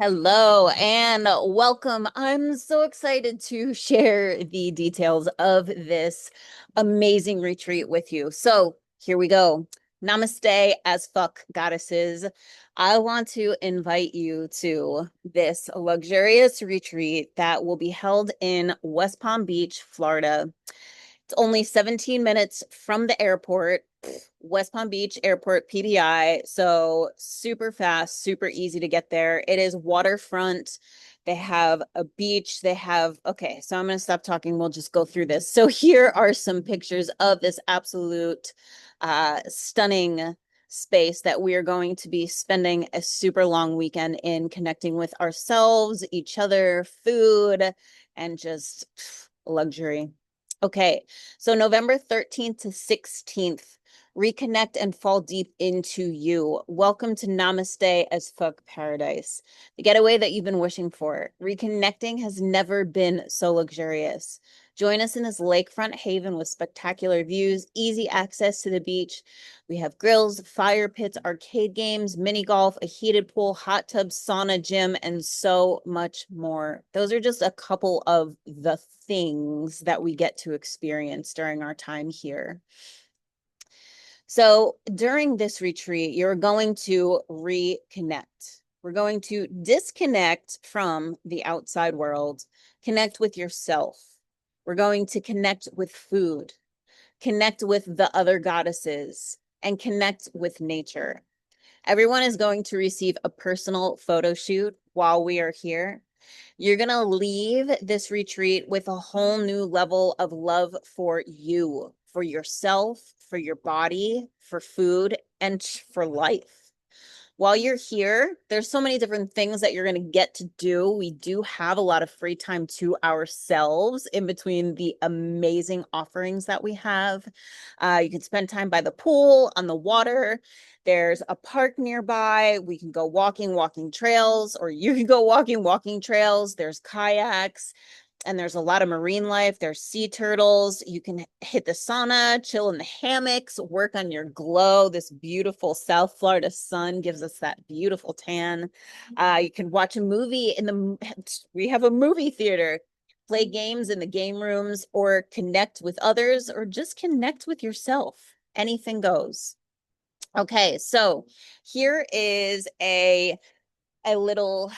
Hello and welcome. I'm so excited to share the details of this amazing retreat with you. So here we go. Namaste as fuck goddesses. I want to invite you to this luxurious retreat that will be held in West Palm Beach, Florida. It's only 17 minutes from the airport, West Palm Beach Airport, PBI. So super fast, super easy to get there. It is waterfront. They have a beach. Okay, so I'm going to stop talking. We'll just go through this. So here are some pictures of this absolute stunning space that we are going to be spending a super long weekend in, connecting with ourselves, each other, food, and just luxury. Okay, so November 13th to 16th, reconnect and fall deep into you. Welcome to Namaste as fuck paradise, the getaway that you've been wishing for. Reconnecting has never been so luxurious. Join us in this lakefront haven with spectacular views, easy access to the beach. We have grills, fire pits, arcade games, mini golf, a heated pool, hot tub, sauna, gym, and so much more. Those are just a couple of the things that we get to experience during our time here. So during this retreat, you're going to reconnect. We're going to disconnect from the outside world, connect with yourself. We're going to connect with food, connect with the other goddesses, and connect with nature. Everyone is going to receive a personal photo shoot while we are here. You're going to leave this retreat with a whole new level of love for you, for yourself, for your body, for food, and for life. While you're here, there's so many different things that you're going to get to do. We do have a lot of free time to ourselves in between the amazing offerings that we have. You can spend time by the pool, on the water. There's a park nearby. We can go walking trails, or you can go walking trails. There's kayaks and there's a lot of marine life. There's sea turtles. You can hit the sauna, chill in the hammocks, work on your glow. This beautiful South Florida sun gives us that beautiful tan. You can watch a movie we have a movie theater, play games in the game rooms, or connect with others, or just connect with yourself. Anything goes. Okay, so here is a little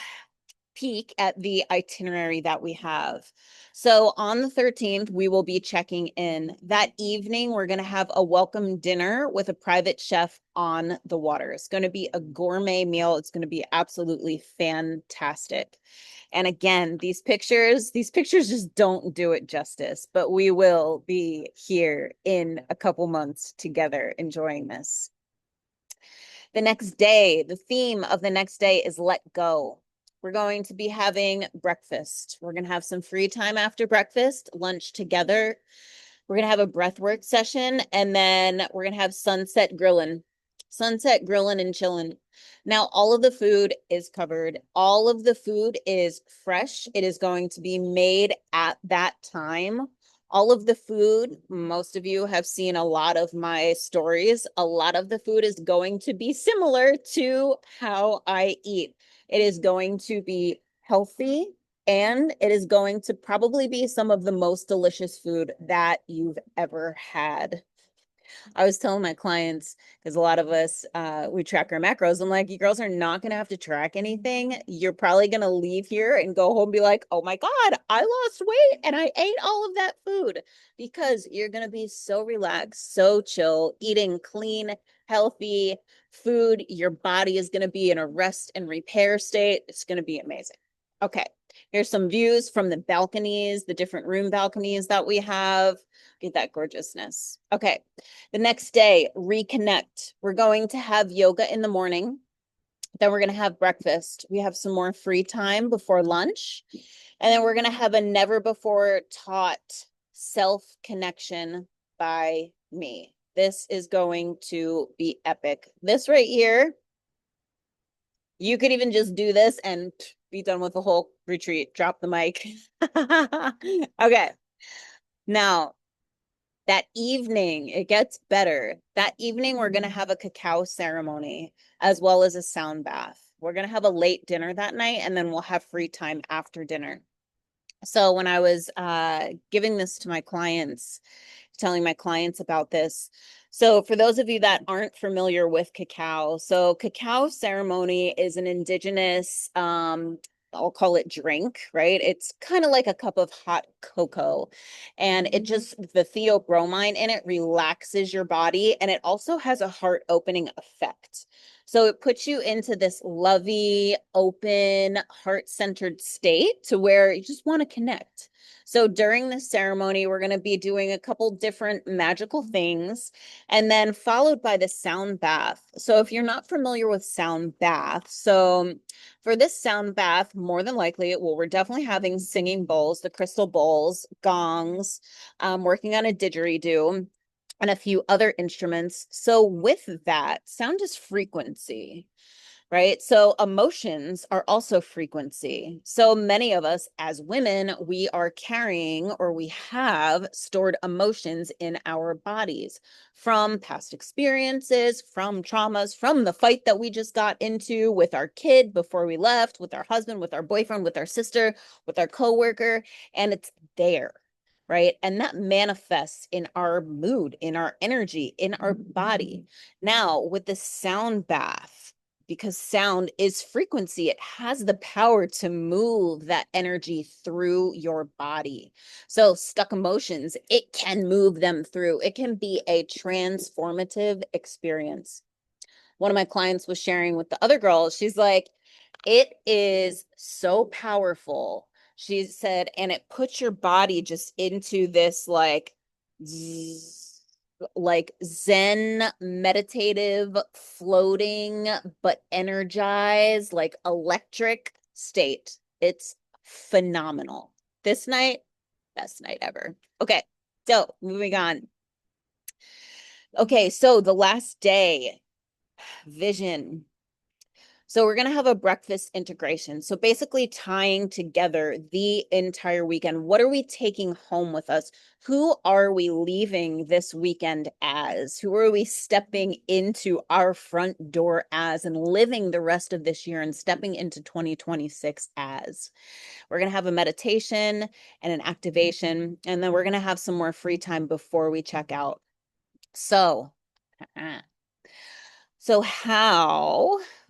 peek at the itinerary that we have. So on the 13th, we will be checking in. That evening, we're going to have a welcome dinner with a private chef on the water. It's going to be a gourmet meal. It's going to be absolutely fantastic. And again, these pictures just don't do it justice, but we will be here in a couple months together enjoying this. The next day, the theme of the next day is let go. We're going to be having breakfast. We're going to have some free time after breakfast, lunch together. We're going to have a breathwork session, and then we're going to have sunset grilling and chilling. Now, all of the food is covered. All of the food is fresh. It is going to be made at that time. All of the food, most of you have seen a lot of my stories. A lot of the food is going to be similar to how I eat. It is going to be healthy, and it is going to probably be some of the most delicious food that you've ever had. I was telling my clients, because a lot of us, we track our macros. I'm like, you girls are not going to have to track anything. You're probably going to leave here and go home and be like, oh my God, I lost weight and I ate all of that food, because you're going to be so relaxed, so chill, eating clean, healthy food. Your body is going to be in a rest and repair state. It's going to be amazing. Okay. Here's some views from the balconies, the different room balconies that we have. Get that gorgeousness. Okay. The next day, reconnect. We're going to have yoga in the morning. Then we're going to have breakfast. We have some more free time before lunch. And then we're going to have a never before taught self connection by me. This is going to be epic. This right here, you could even just do this and be done with the whole retreat. Drop the mic. Okay. Now, that evening, it gets better. That evening, we're going to have a cacao ceremony as well as a sound bath. We're going to have a late dinner that night, and then we'll have free time after dinner. So when I was giving this to my clients, telling my clients about this. So for those of you that aren't familiar with cacao, so cacao ceremony is an indigenous, I'll call it drink, right? It's kind of like a cup of hot cocoa, and it just, the theobromine in it relaxes your body, and it also has a heart opening effect. So it puts you into this lovey, open, heart-centered state to where you just want to connect. So during the ceremony, we're going to be doing a couple different magical things, and then followed by the sound bath. So if you're not familiar with sound bath, so for this sound bath, more than likely, we're definitely having singing bowls, the crystal bowls, gongs, working on a didgeridoo, and a few other instruments. So with that, sound is frequency, right? So emotions are also frequency. So many of us as women, we are carrying, or we have stored emotions in our bodies from past experiences, from traumas, from the fight that we just got into with our kid before we left, with our husband, with our boyfriend, with our sister, with our coworker, and it's there. Right. And that manifests in our mood, in our energy, in our body. Now, with the sound bath, because sound is frequency, it has the power to move that energy through your body. So stuck emotions, it can move them through. It can be a transformative experience. One of my clients was sharing with the other girl, she's like, it is so powerful. She said, and it puts your body just into this like Zen meditative floating but energized like electric state. It's phenomenal. This night, best night ever. Okay, so moving on. Okay, so the last day, vision. So we're going to have a breakfast integration. So basically tying together the entire weekend. What are we taking home with us? Who are we leaving this weekend as? Who are we stepping into our front door as and living the rest of this year and stepping into 2026 as? We're going to have a meditation and an activation, and then we're going to have some more free time before we check out. So,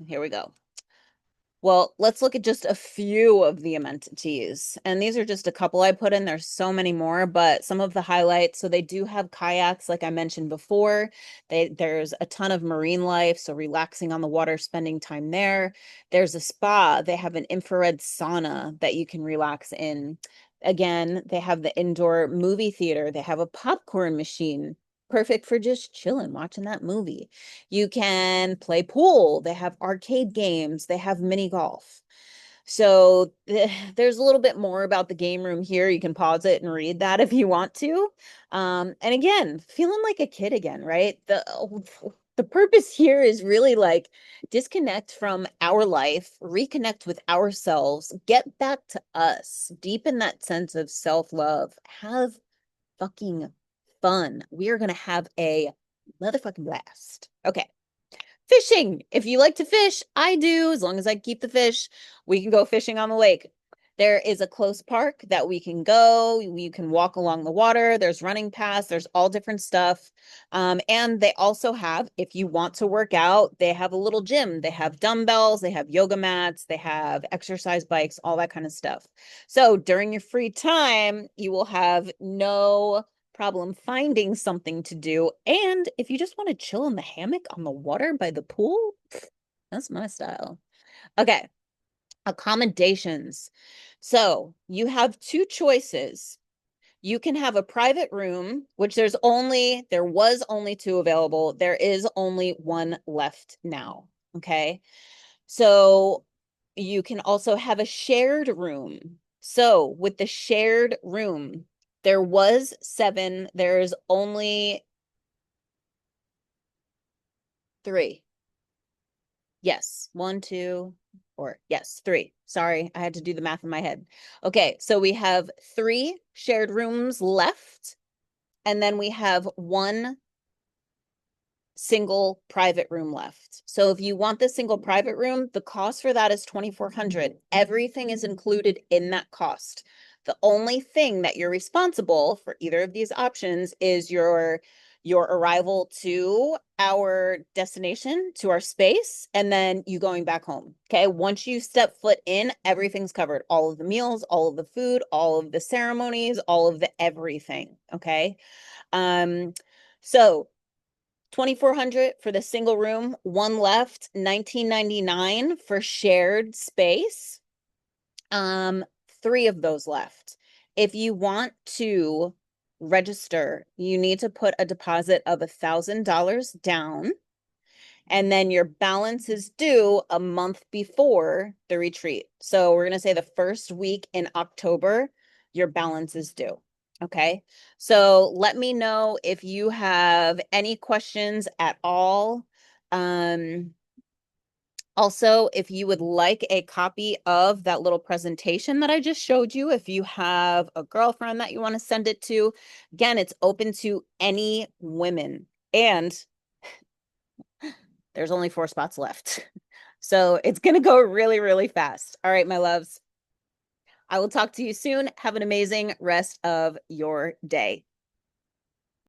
here we go. Well, let's look at just a few of the amenities. And these are just a couple I put in. There's so many more, but some of the highlights. So they do have kayaks, like I mentioned before. There's a ton of marine life, so relaxing on the water, spending time there. There's a spa. They have an infrared sauna that you can relax in. Again, they have the indoor movie theater. They have a popcorn machine. Perfect for just chilling, watching that movie. You can play pool. They have arcade games. They have mini golf. So there's a little bit more about the game room here. You can pause it and read that if you want to. And again, feeling like a kid again, right? The purpose here is really like disconnect from our life, reconnect with ourselves, get back to us, deepen that sense of self-love, have fucking fun. We are going to have a motherfucking blast. Okay. Fishing. If you like to fish, I do. As long as I keep the fish, we can go fishing on the lake. There is a close park that we can go. You can walk along the water. There's running paths. There's all different stuff. And they also have, if you want to work out, they have a little gym. They have dumbbells. They have yoga mats. They have exercise bikes, all that kind of stuff. So during your free time, you will have no problem finding something to do. And if you just want to chill in the hammock on the water by the pool, that's my style. Okay, accommodations. So you have two choices. You can have a private room, which there was only two available. There is only one left now. Okay. So you can also have a shared room. So with the shared room, there was 7. There's only 3. Yes. 1, 2, or yes, 3. Sorry, I had to do the math in my head. Okay, so we have 3 shared rooms left, and then we have 1 single private room left. So if you want the single private room, the cost for that is $2,400. Everything is included in that cost. The only thing that you're responsible for either of these options is your arrival to our destination, to our space, and then you going back home. Okay. Once you step foot in, everything's covered. All of the meals, all of the food, all of the ceremonies, all of the everything. Okay. So 2,400 for the single room, one left, 1999 for shared space. Three of those left. If you want to register, you need to put a deposit of $1,000 down, and then your balance is due a month before the retreat. So we're going to say the first week in October, your balance is due. Okay. So let me know if you have any questions at all. Also, if you would like a copy of that little presentation that I just showed you, if you have a girlfriend that you want to send it to, again, it's open to any women. And there's only 4 spots left. So it's going to go really, really fast. All right, my loves. I will talk to you soon. Have an amazing rest of your day.